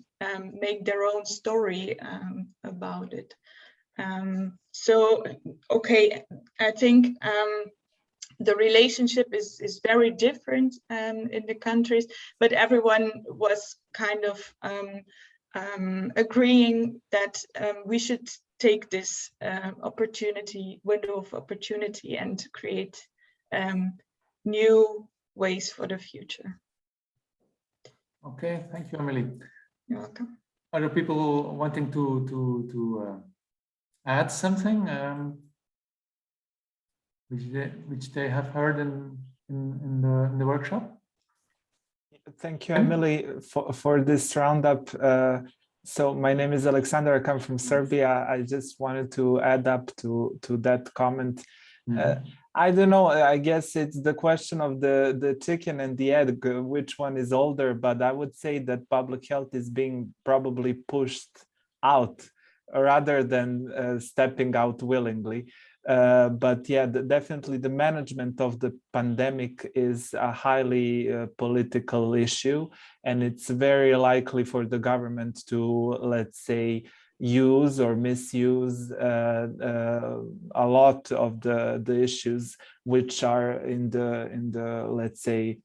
make their own story about it. So, okay, I think the relationship is very different in the countries, but everyone was kind of agreeing that we should take this window of opportunity and create new ways for the future. Okay, thank you, Emily. You're welcome. Other people wanting to add something which they have heard in the workshop? Thank you, Emily, for this roundup. So my name is Alexander. I come from Serbia. I just wanted to add up to that comment. I don't know, I guess it's the question of the chicken and the egg, which one is older, but I would say that public health is being probably pushed out rather than stepping out willingly. But yeah, definitely the management of the pandemic is a highly political issue, and it's very likely for the government to, let's say, use or misuse a lot of the issues which are in the let's say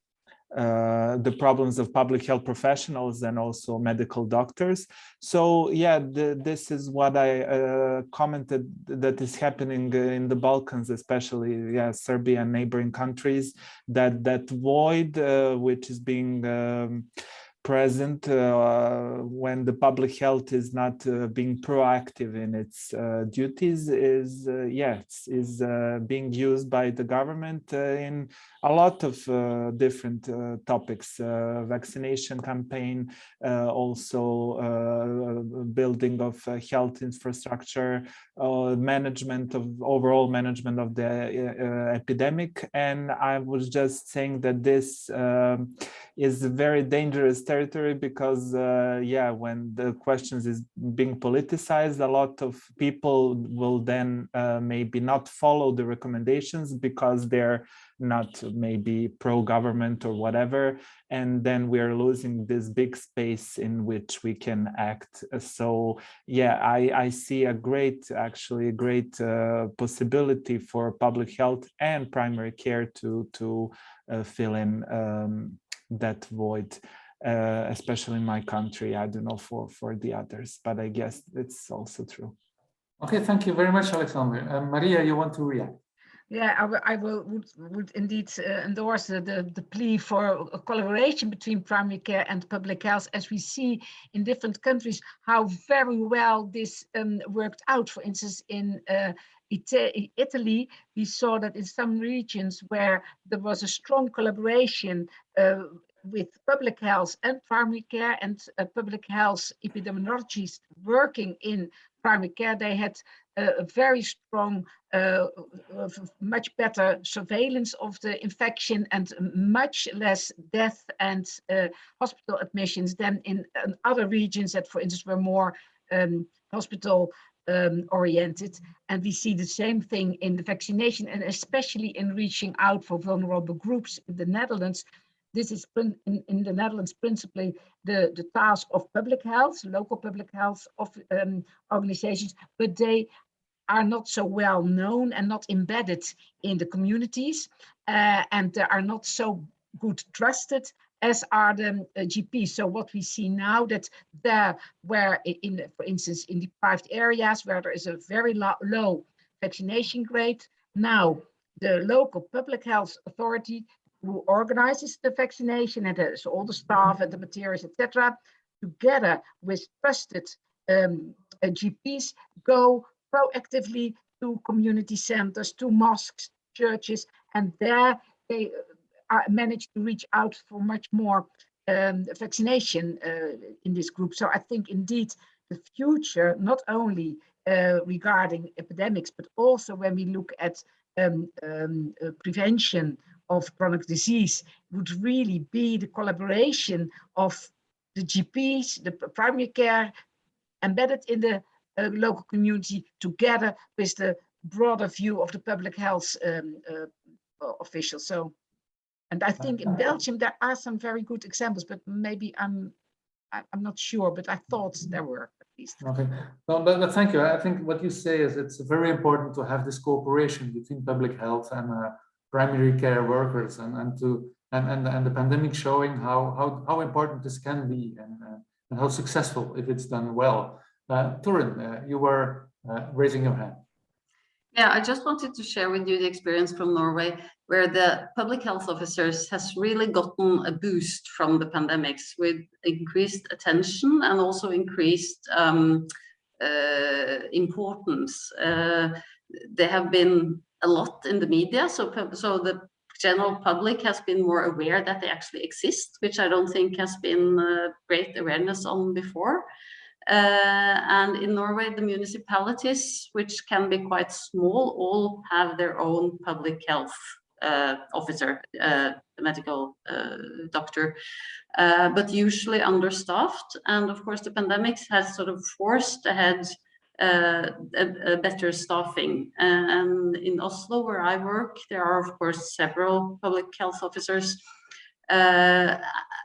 the problems of public health professionals and also medical doctors. So yeah, this is what I commented that is happening in the Balkans, especially Serbia and neighboring countries, that void which is being present when the public health is not being proactive in its duties is being used by the government in a lot of different topics, vaccination campaign, also building of health infrastructure, overall management of the epidemic. And I was just saying that this is a very dangerous territory because when the questions is being politicized, a lot of people will then maybe not follow the recommendations because they're not maybe pro-government or whatever, and then we are losing this big space in which we can act. So yeah, I see a great possibility for public health and primary care to fill in that void, especially in my country. I don't know for the others, but I guess it's also true. Okay, thank you very much, Alexander. Maria, you want to react? Yeah, I would indeed endorse the plea for a collaboration between primary care and public health, as we see in different countries how very well this worked out. For instance, in Italy, we saw that in some regions where there was a strong collaboration with public health and primary care and public health epidemiologists working in primary care, they had a very strong, much better surveillance of the infection and much less death and hospital admissions than in other regions that, for instance, were more hospital oriented. And we see the same thing in the vaccination, and especially in reaching out for vulnerable groups in the Netherlands. This is in the Netherlands principally the task of public health, local public health organizations, but they are not so well known and not embedded in the communities, and they are not so good trusted as are the GPs. So what we see now, that there where for instance, in deprived areas where there is a very low vaccination rate, now the local public health authority who organizes the vaccination, and there's all the staff and the materials, etc., together with trusted GPs, go proactively to community centers, to mosques, churches, and there they manage to reach out for much more vaccination in this group. So I think indeed the future, not only regarding epidemics, but also when we look at prevention of chronic disease, would really be the collaboration of the GPs, the primary care, embedded in the local community, together with the broader view of the public health officials. So, and I think in Belgium there are some very good examples, but maybe I'm not sure, but I thought there were at least. Okay, no, but thank you. I think what you say is it's very important to have this cooperation between public health and primary care workers, and the pandemic showing how important this can be, and how successful if it's done well. Torunn, you were raising your hand. Yeah, I just wanted to share with you the experience from Norway, where the public health officers has really gotten a boost from the pandemics with increased attention and also increased importance. They have been a lot in the media, so the general public has been more aware that they actually exist, which I don't think has been great awareness on before. And in Norway, the municipalities, which can be quite small, all have their own public health officer, medical doctor, but usually understaffed. And of course, the pandemic has sort of forced ahead a better staffing. And in Oslo, where I work, there are of course several public health officers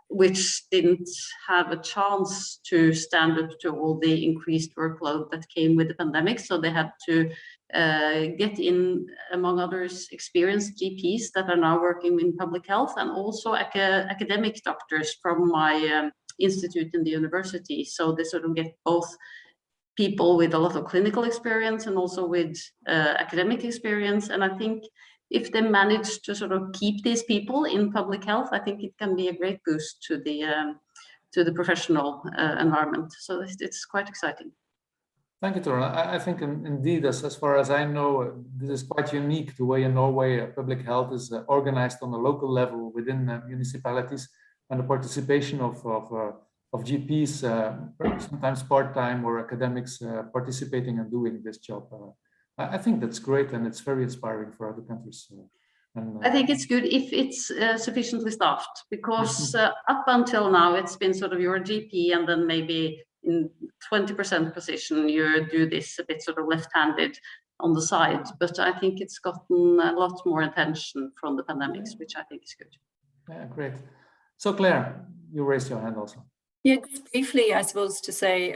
which didn't have a chance to stand up to all the increased workload that came with the pandemic. So they had to get in, among others, experienced GPs that are now working in public health, and also academic doctors from my institute in the university. So they sort of get both people with a lot of clinical experience and also with academic experience. And I think if they manage to sort of keep these people in public health, I think it can be a great boost to the professional environment. So it's quite exciting. Thank you, Torunn. I think indeed, as far as I know, this is quite unique, the way in Norway public health is organized on a local level within municipalities, and the participation of GPs, sometimes part-time or academics, participating and doing this job. I think that's great, and it's very inspiring for other countries. I think it's good if it's sufficiently staffed, because up until now it's been sort of your GP, and then maybe in 20% position you do this a bit sort of left-handed on the side. But I think it's gotten a lot more attention from the pandemics, which I think is good. Yeah, great. So Claire, you raised your hand also. Yeah, just briefly, I suppose, to say,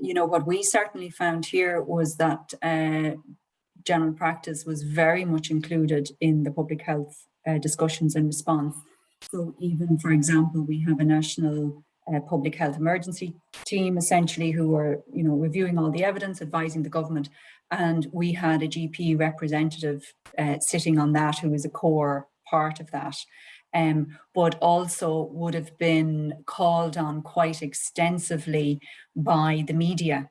you know, what we certainly found here was that general practice was very much included in the public health discussions and response. So even, for example, we have a national public health emergency team, essentially, who are, you know, reviewing all the evidence, advising the government. And we had a GP representative sitting on that, who is a core part of that. But also would have been called on quite extensively by the media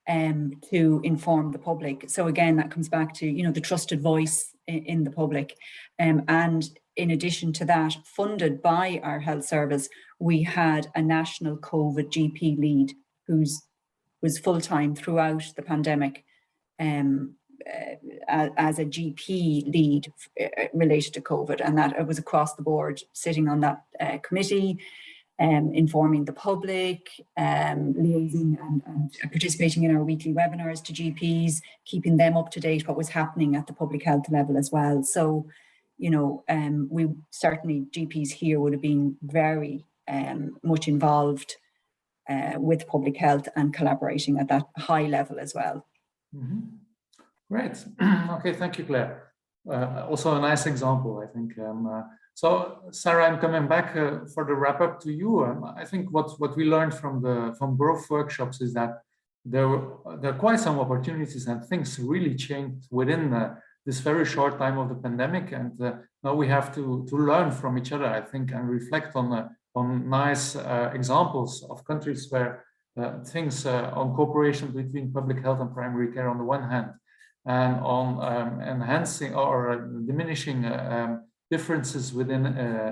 to inform the public. So again, that comes back to, you know, the trusted voice in the public. And in addition to that, funded by our health service, we had a national COVID GP lead who's was full-time throughout the pandemic as a GP lead related to COVID, and that it was across the board, sitting on that committee, informing the public, liaising and participating in our weekly webinars to GPs, keeping them up to date what was happening at the public health level as well. So, you know, we certainly, GPs here would have been very much involved with public health and collaborating at that high level as well. Mm-hmm. Great. Okay, thank you, Claire. Also a nice example, I think. So, Sarah, I'm coming back for the wrap up to you. I think what we learned from both workshops is that there are quite some opportunities, and things really changed within this very short time of the pandemic. And now we have to learn from each other, I think, and reflect on nice examples of countries where things on cooperation between public health and primary care on the one hand, and on enhancing or diminishing differences within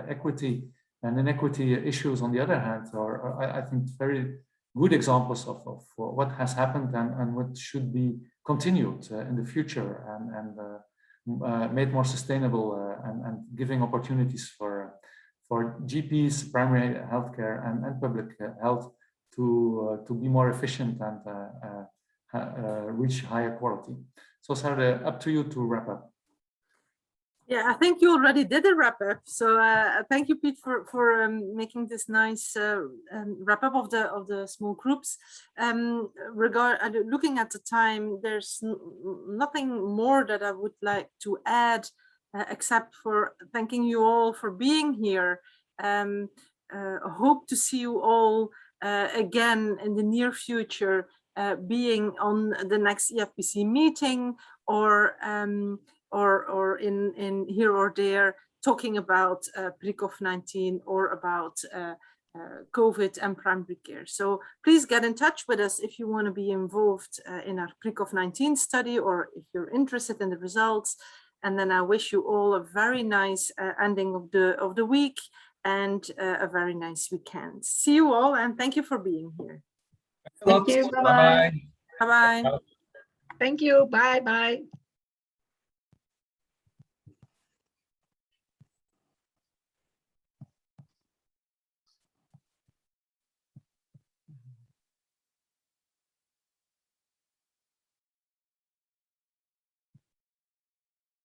equity and inequity issues on the other hand, or I think very good examples of what has happened and what should be continued in the future and made more sustainable and giving opportunities for GPs, primary healthcare and public health to be more efficient and reach higher quality. So Sarah, up to you to wrap up. Yeah, I think you already did a wrap up. So thank you, Pete, for making this nice wrap up of the small groups. Looking at the time, there's nothing more that I would like to add, except for thanking you all for being here. Hope to see you all again in the near future, being on the next EFPC meeting or in here or there, talking about PRICOV-19 or about COVID and primary care. So please get in touch with us if you want to be involved in our PRICOV-19 study, or if you're interested in the results. And then I wish you all a very nice ending of the week and a very nice weekend. See you all, and thank you for being here. Thank you. Bye-bye. Bye-bye. Thank you. Bye-bye.